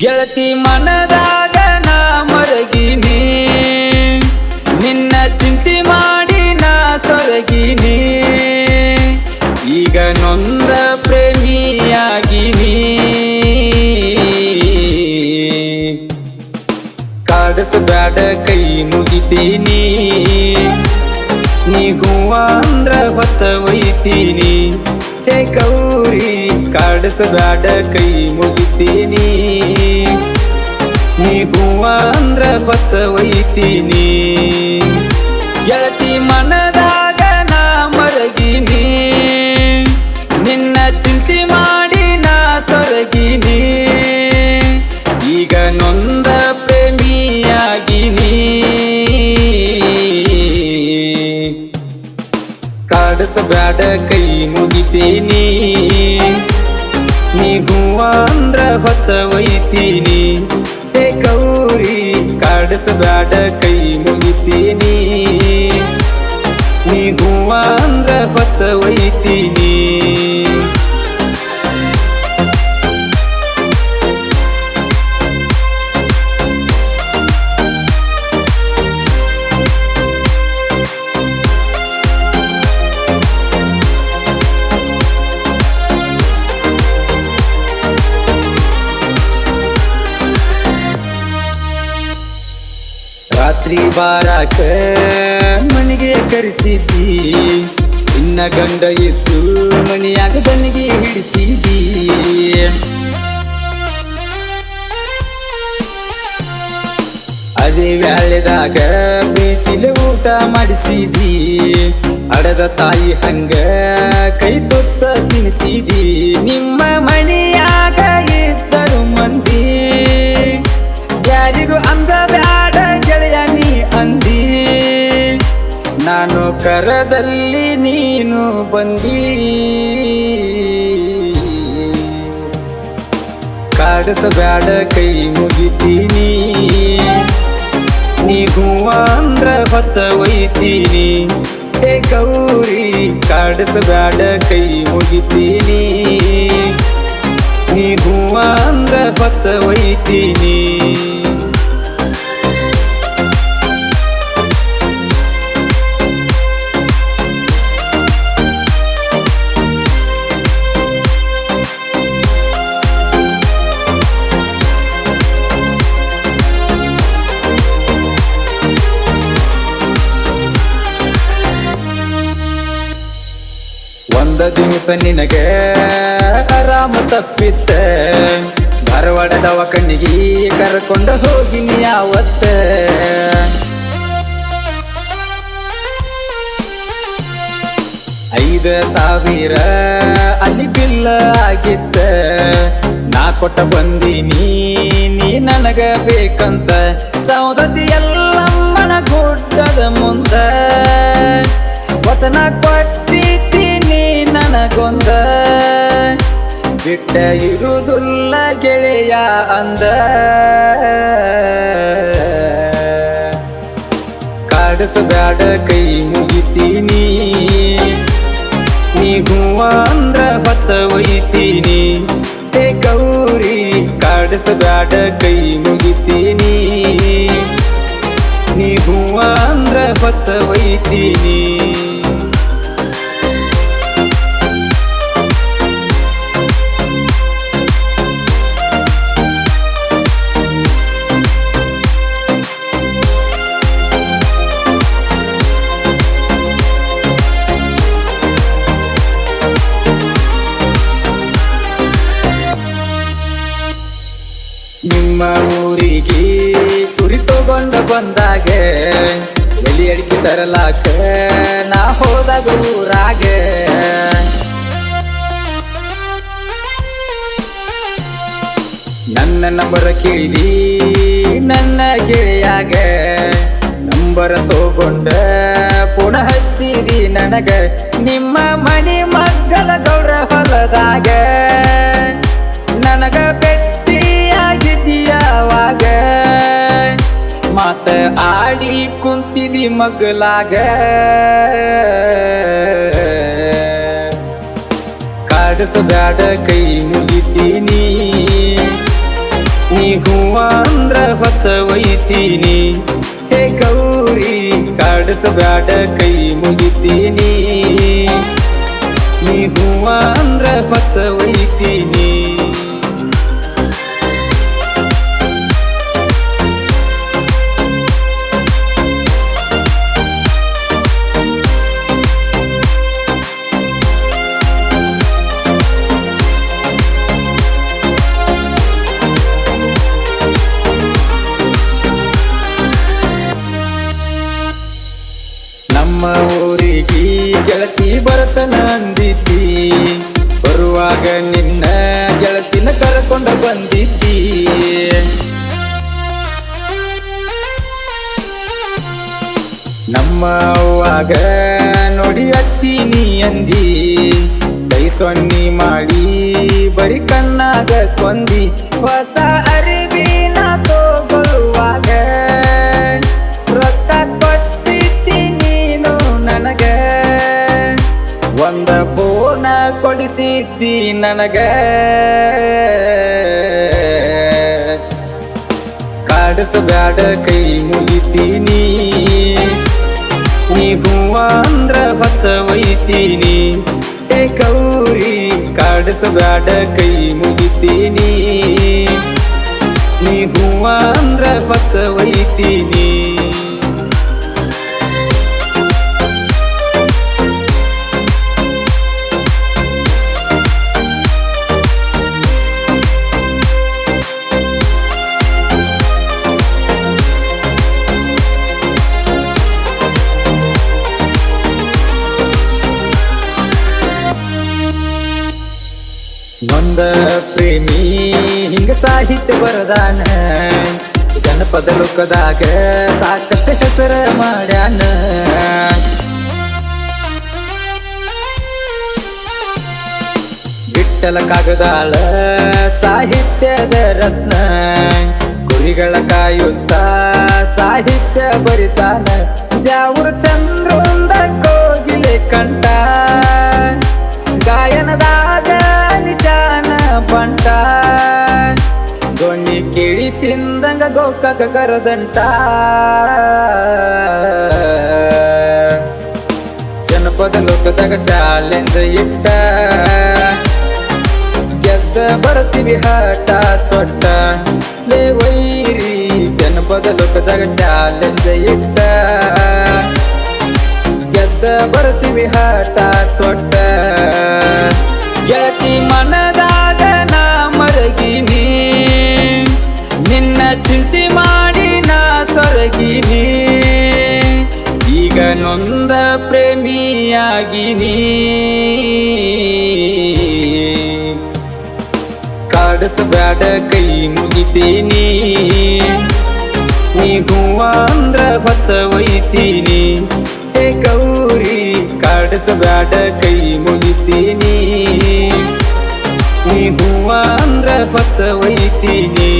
ಗೆಳತಿ ಮನದಾಗ ನಾ ಮರಗಿನಿ, ನಿನ್ನ ಚಿಂತೆ ಮಾಡಿ ನಾ ಸೊರಗಿನಿ. ಈಗ ನೊಂದ ಪ್ರೇಮಿಯಾಗಿನಿ, ಕಾಡಿಸಬ್ಯಾಡ ಕೈ ಮುಗಿತೀನಿ. ನೀ ಹೂವ ಅಂದ್ರ ಹೊತ್ತ ಒಯ್ತೀನಿ. ಹೇ ಗೌರಿ ಕಾಡಿಸಬ್ಯಾಡ ಕೈ ಮುಗಿತೀನಿ. ನೀ ಹೂವ ಅಂದ್ರ ಹೊತ್ತ ಒಯ್ತೀನಿ. ಗೆಳತಿ ಮನದಾಗ ನಾ ಮರಗಿನಿ, ನಿನ್ನ ಚಿಂತೆ ಮಾಡಿ ನಾ ಸೊರಗಿನಿ. ಈಗ ನೊಂದ ಪ್ರೇಮಿಯಾಗಿನಿ, ಕಾಡಿಸಬ್ಯಾಡ ಕೈ ಮುಗಿತೀನಿ. ನೀ ಹೂವ ಅಂದ್ರ ಹೊತ್ತ ಒಯ್ತೀನಿ. ಹೇ ಗೌರಿ ಕಾಡಿಸಬ್ಯಾಡ ಕೈ ಮುಗಿತೀನಿ. ನೀ ಹೂವ ಅಂದ್ರ ಹೊತ್ತ ಒಯ್ತೀನಿ. ರಾತ್ರಿ ಬಾರಾಕ ಮನೆಗೆ ಕರೆಸಿದ್ದಿ, ಇನ್ನ ಗಂಡ ಇದ್ದು ಮನೆಯಾಗ ದನಿಗೆ ಹಿಡಿಸಿದಿ. ಅದೇ ವ್ಯಾಳೆದಾಗ ಪ್ರೀತಿಲೆ ಊಟ ಮಾಡಿಸಿದಿ. ಅಡದ ತಾಯಿ ಹಂಗ ಕೈ ತೊತ್ತ ತಿನ್ನಿಸಿದಿ. ನಿಮ್ಮ ಮನೆಯಾಗ ಇದ್ದರು ಮಂದಿ, ಯಾರಿಗೂ ಅಂಜಬ್ಯಾಡ ಗೆಳೆಯ ನೀ ಅಂದಿ. ನಾನು ಕರದಲ್ಲಿ ನೀನು ಬಂದಿ, ಕಾಡಿಸಬ್ಯಾಡ ಕೈ ಮುಗಿತೀನಿ. ನೀ ಹೂವ ಅಂದ್ರ ಹೊತ್ತ ಒಯ್ತೀನಿ. ಹೇ ಗೌರಿ ಕಾಡಿಸಬ್ಯಾಡ ಕೈ ಮುಗಿತೀನಿ. ನೀ ಹೂವ ಅಂದ್ರ ಹೊತ್ತ ಒಯ್ತೀನಿ. ಒಂದ ದಿವಸ ನಿನಗೆ ಆರಾಮ ತಪ್ಪಿತ್ತ, ಧಾರವಾಡ ದವಾಖಾನಿಗೆ ಕರ್ಕೊಂಡ ಹೋಗಿನಿ ಯಾವತ್ತ. 5,000 ಅಲ್ಲಿ ಬಿಲ್ಲ ಆಗಿತ್ತ. ನಾ ಕೊಟ್ಟ ಬಂದೀನಿ ನೀ ನನಗ ಬೇಕಂತ. ಸೌದತಿ ಎಲ್ಲಮ್ಮನ ಗುಡ್ಡದ ಮುಂದ ವಚನ ಕೊಟ್ಟಿದ್ದೀನಿ ನನಗೊಂದ. ಬಿಟ್ಟ ಇರುವುದಿಲ್ಲ ಗೆಳೆಯ ಅಂದ. ಕಾಡಿಸಬ್ಯಾಡ ಕೈ ಮುಗಿತೀನಿ. ನೀ ಹೂವ ಅಂದ್ರ ಹೊತ್ತ ಒಯ್ತೀನಿ. ಹೇ ಗೌರಿ ಕಾಡಿಸಬ್ಯಾಡ ಕೈ ಮುಗಿತೀನಿ. ನೀ ಹೂವ ಅಂದ್ರ ಹೊತ್ತ ಒಯ್ತೀನಿ. ನಿಮ್ಮ ಊರಿಗೆ ಕುರಿ ತಗೊಂಡ ಬಂದಾಗ ಎಲಿ ಅಡಿಕೆ ತರಲಾಕ ನಾ ಹೋದಾಗ ಊರಾಗ. ನನ್ನ ನಂಬರ ಕೇಳಿದಿ ನನ್ನ ಗೆಳೆಯಾಗ. ನಂಬರ ತಗೊಂಡ ಪುನಃ ಹಚ್ಚಿದಿ ನನಗ. ನಿಮ್ಮ ಮನೆ ಮಗ್ಗಲ ಗೌರ ಹೊಲದಾಗ ನನಗ ಭೆಟ್ಟಿಯಾಗಿದ್ದೀಯವಾಗ. ಮಾತ ಆಡಿ ಕುಂತಿದಿ ಮಗ್ಲಾಗ. ಕಾಡಿಸಬ್ಯಾಡ ಕೈ ಮುಗಿತೀನಿ. ನೀ ಹೂವ ಅಂದ್ರ ಹೊತ್ತ ಒಯ್ತೀನಿ. ಹೇ ಗೌರಿ ಕಾಡಿಸಬ್ಯಾಡ ಕೈ ಮುಗಿತೀನಿ. ನೀ ಹೂವ ಅಂದ್ರ ಹೊತ್ತ ಒಯ್ತೀನಿ. ನಮ್ಮ ಊರಿಗೆ ಗೆಳತಿ ಬರತನ ಅಂದಿದ್ದಿ, ಬರುವಾಗ ನಿನ್ನ ಗೆಳತಿನ ಕರ್ಕೊಂಡ ಬಂದಿದ್ದಿ. ನಮ್ಮ ಅವ್ವಾಗ ನೋಡಿ ಅತ್ತೀನಿ ಅಂದಿ, ಕೈ ಸೊನ್ನಿ ಮಾಡಿ ಬರಿ ಕಣ್ಣಾಗ ಕೊಂದಿ. ಹೊಸ ಅರಿವಿನ ತೋಗೊಳ್ಳುವಾಗ ರೊಕ್ಕ ಕೊಟ್ಟಿದ್ದಿ ನೀನು ನನಗ, ಒಂದ ಬೋನ ಕೊಡಿಸಿದ್ದಿ ನನಗ. ಕಾಡಿಸಬ್ಯಾಡ ಕೈ ಮುಗಿತೀನಿ. ನೀ ಹೂವ ಅಂದ್ರ ಹೊತ್ತ ಒಯ್ತೀನಿ. ಹೇ ಗೌರಿ ಕಾಡಿಸಬ್ಯಾಡ ಕೈ ಮುಗಿತೀನಿ. ನೀ ಹೂವ ಅಂದ್ರ ಹೊತ್ತ ಒಯ್ತೀನಿ. ನೊಂದ ಪ್ರೇಮಿ ಹಿಂಗ ಸಾಹಿತ್ಯ ಬರದಾನ, ಜನಪದ ಲೋಕದಾಗ ಸಾಕಷ್ಟು ಹೆಸರ ಮಾಡ್ಯಾನ. ವಿಠ್ಠಲ ಕಾಗದಾಳ ಸಾಹಿತ್ಯದ ರತ್ನ, ಗುರಿಗಳ ಕಾಯುತ್ತ ಸಾಹಿತ್ಯ ಬರಿತಾನ. ಜಾವೂರ ಚಂದ್ರುಂದ ಕೋಗಿಲೆ ಕಂಠ, ಗಾಯನದಾಗ ನಿಶಾನ ಬಂಟ. ಧ್ವನಿ ಕೇಳಿ ತಿಂದಂಗ ಗೋಕಾಕ ಕರದಂಟ. ಜನಪದ ಲೋಕದಾಗ ಚಾಲೆಂಜ್ ಇಟ್ಟ, ಗೆದ್ದ ಬರ್ತೀವಿ ಹಠ ತೊಟ್ಟ. ಲೇ ವೈರಿ ಜನಪದ ಲೋಕದಾಗ ಚಾಲೆಂಜ್ ಇಟ್ಟ, ಗೆದ್ದ ಬರ್ತೀವಿ ಹಠ ತೊಟ್ಟ. ಗೆಳತಿ ಮನದಾಗ ನಾ ಮರಗಿನಿ, ನಿನ್ನ ಚಿಂತೆ ಮಾಡಿ ನಾ ಸೊರಗಿನಿ. ಈಗ ನೊಂದ ಪ್ರೇಮಿಯಾಗಿನಿ. ಕಾಡಿಸಬ್ಯಾಡ ಕೈ ಮುಗಿತೀನಿ. ನೀ ಹೂವ ಅಂದ್ರ ಹೊತ್ತ ಒಯ್ತೀನಿ. ಹೇ ಗೌರಿ ಕಾಡಿಸಬ್ಯಾಡ ಕೈ ಮುಗಿತೀನಿ. ನೀ ಹೂವ ಅಂದ್ರ ಹೊತ್ತ ಒಯ್ತೀನಿ.